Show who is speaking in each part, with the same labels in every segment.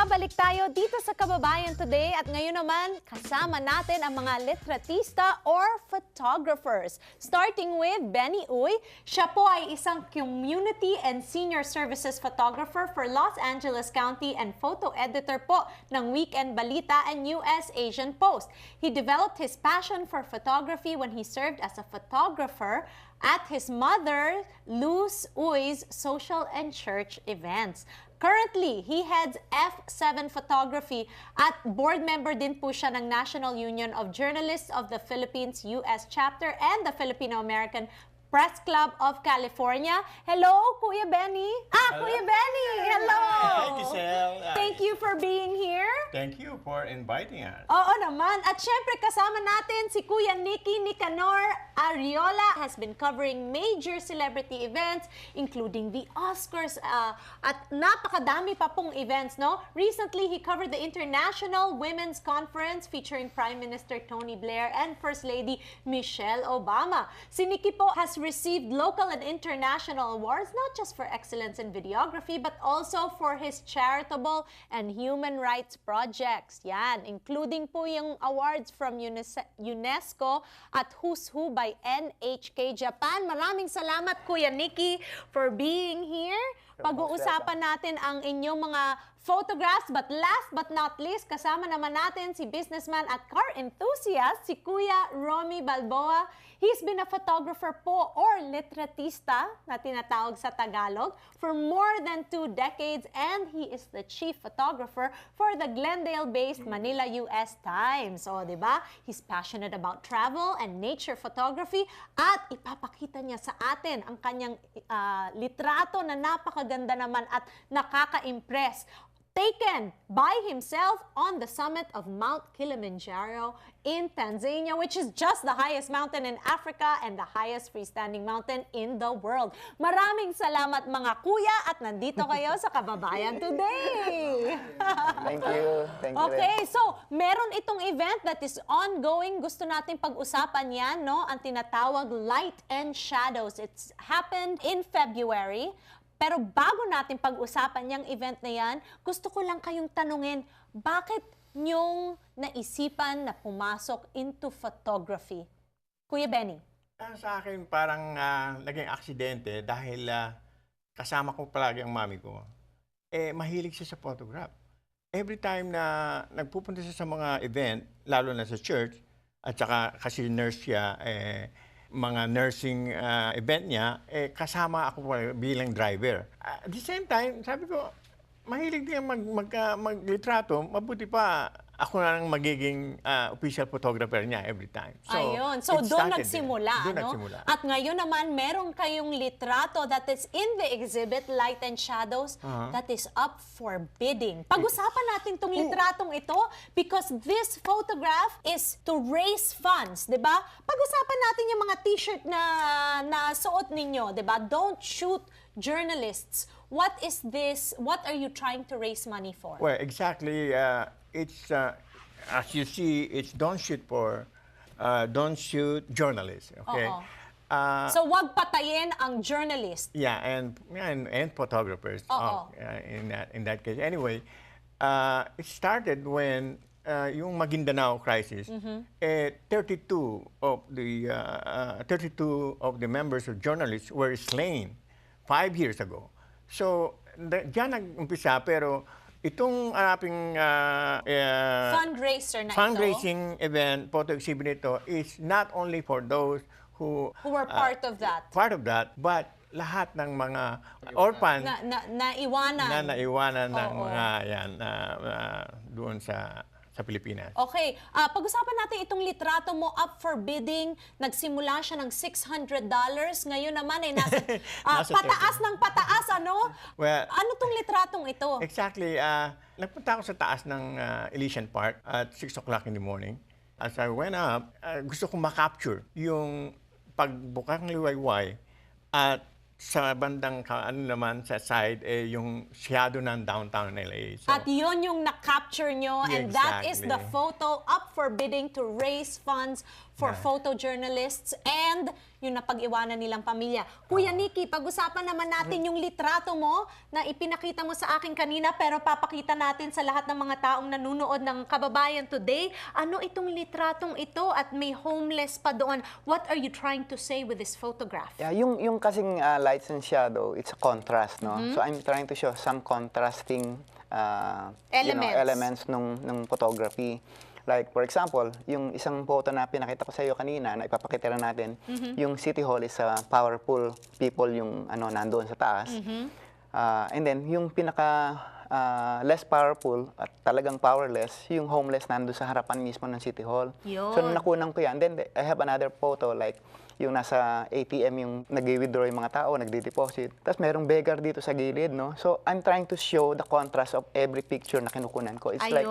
Speaker 1: Nagbabalik tayo dito sa Kababayan Today at ngayon naman kasama natin ang mga litratista or photographers. Starting with Benny Uy, siya po ay isang community and senior services photographer for Los Angeles County and photo editor po ng Weekend Balita and US Asian Post. He developed his passion for photography when he served as a photographer at his mother, Luz Uy's social and church events. Currently, he heads F7 Photography at board member din po siya ng National Union of Journalists of the Philippines US Chapter and the Filipino-American Press Club of California. Hello, Kuya Benny. Hello. Kuya Benny, hello.
Speaker 2: Hi, Giselle.
Speaker 1: Thank you for being here.
Speaker 2: Thank you for inviting us.
Speaker 1: Oo naman. At syempre kasama natin si Kuya Nicky Nicanor Ariola, has been covering major celebrity events including the Oscars at napakadami pa pong events, no? Recently, he covered the International Women's Conference featuring Prime Minister Tony Blair and First Lady Michelle Obama. Si Nicky po has received local and international awards not just for excellence in videography but also for his charitable and human rights projects. Yan, including po yung awards from UNESCO at Who's Who by NHK Japan. Maraming salamat, Kuya Nicky, for being here. Pag-uusapan natin ang inyong mga photographs, but last but not least, kasama naman natin si businessman at car enthusiast, si Kuya Romy Balboa. He's been a photographer po or litratista na tinatawag sa Tagalog for more than 2 decades and he is the chief photographer for the Glendale-based Manila US Times. O, di ba? He's passionate about travel and nature photography at ipapakita niya sa atin ang kanyang litrato na napakaganda naman at nakaka-impress, taken by himself on the summit of Mount Kilimanjaro in Tanzania, which is just the highest mountain in Africa and the highest freestanding mountain in the world. Maraming salamat mga kuya at nandito kayo sa Kababayan Today.
Speaker 3: Thank you. Thank you.
Speaker 1: Okay, so meron itong event that is ongoing. Gusto natin pag-usapan yan, no? Ang tinatawag Light and Shadows. It's happened in February. Pero bago natin pag-usapan yung event na yan, gusto ko lang kayong tanungin, bakit nyong naisipan na pumasok into photography? Kuya Benny.
Speaker 2: Sa akin parang naging aksidente dahil kasama ko palagi ang mami ko. Mahilig siya sa photograph. Every time na nagpupunta siya sa mga event, lalo na sa church, at saka kasi nurse siya, mga nursing event niya, kasama ako bilang driver. At the same time, sabi ko, mahilig din maglitrato, mabuti pa ako na lang magiging official photographer niya every time. So,
Speaker 1: ayun. So, doon nagsimula,
Speaker 2: doon
Speaker 1: no?
Speaker 2: nagsimula.
Speaker 1: At ngayon naman, meron kayong litrato that is in the exhibit, Light and Shadows, that is up for bidding. Pag-usapan natin tong litratong ito because this photograph is to raise funds, di ba? Pag-usapan natin yung mga t-shirt na suot ninyo, di ba? Don't shoot journalists. What is this? What are you trying to raise money for?
Speaker 2: Well, exactly. It's as you see, it's don't shoot journalists. Okay.
Speaker 1: So wag patayin ang journalist.
Speaker 2: Yeah, and photographers. In that case, anyway, it started when yung Maguindanao crisis. 32 of the members of journalists were slain 5 years ago. So diyan nag-umpisa, pero itong ating fundraising event, photo exhibit nito, is not only for those who
Speaker 1: were part of that,
Speaker 2: but lahat ng mga orphan naiwanan ng mga yan doon sa Pilipinas.
Speaker 1: Okay. Pag-usapan natin itong litrato mo, up for bidding. Nagsimula siya ng $600. Ngayon naman ay nasa pataas ng pataas, ano?
Speaker 2: Well,
Speaker 1: ano tong litratong ito?
Speaker 2: Exactly. Nagpunta ako sa taas ng Elysian Park at 6 o'clock in the morning. As I went up, gusto kong makapture yung pagbukang liwayway at sa bandang naman sa side, yung shadow ng downtown LA. So,
Speaker 1: at yun yung na-capture nyo, and that is the photo up for bidding to raise funds for photojournalists and yung napag-iwanan nilang pamilya. Kuya Nicky, pag-usapan naman natin yung litrato mo na ipinakita mo sa akin kanina pero papakita natin sa lahat ng mga taong nanonood ng Kababayan Today. Ano itong litratong ito at may homeless pa doon? What are you trying to say with this photograph?
Speaker 3: Yeah, yung kasing lights and shadow, it's a contrast, no? So I'm trying to show some contrasting elements nung photography. Like, for example, yung isang photo na pinakita ko sa iyo kanina, na ipapakita na natin, yung City Hall is powerful people yung nandoon sa taas. And then, yung pinaka less powerful at talagang powerless, yung homeless nandoon sa harapan mismo ng City Hall.
Speaker 1: Yun.
Speaker 3: So, nakunan ko yan. Then, I have another photo, like, yung nasa ATM, yung nag-withdraw yung mga tao, nagde-deposit. Tapos merong beggar dito sa gilid, no? So, I'm trying to show the contrast of every picture na kinukunan ko. It's like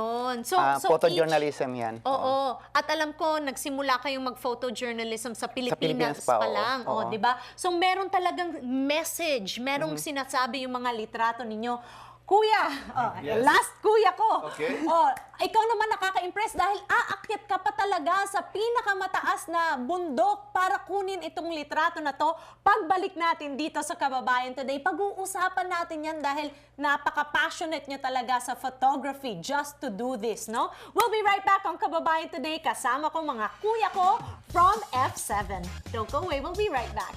Speaker 3: photojournalism yan.
Speaker 1: Oo. At alam ko, nagsimula kayong mag-photojournalism sa Pilipinas pa lang.
Speaker 3: Oo.
Speaker 1: Di ba? So, meron talagang message, merong sinasabi yung mga litrato ninyo. Kuya, last kuya ko.
Speaker 2: Okay.
Speaker 1: Ikaw naman nakaka-impress dahil aakyat ka pa talaga sa pinakamataas na bundok para kunin itong litrato na to. Pagbalik natin dito sa Kababayan Today, pag-uusapan natin yan dahil napaka-passionate nyo talaga sa photography just to do this, no? We'll be right back on Kababayan Today kasama ko mga kuya ko from F7. Don't go away, we'll be right back.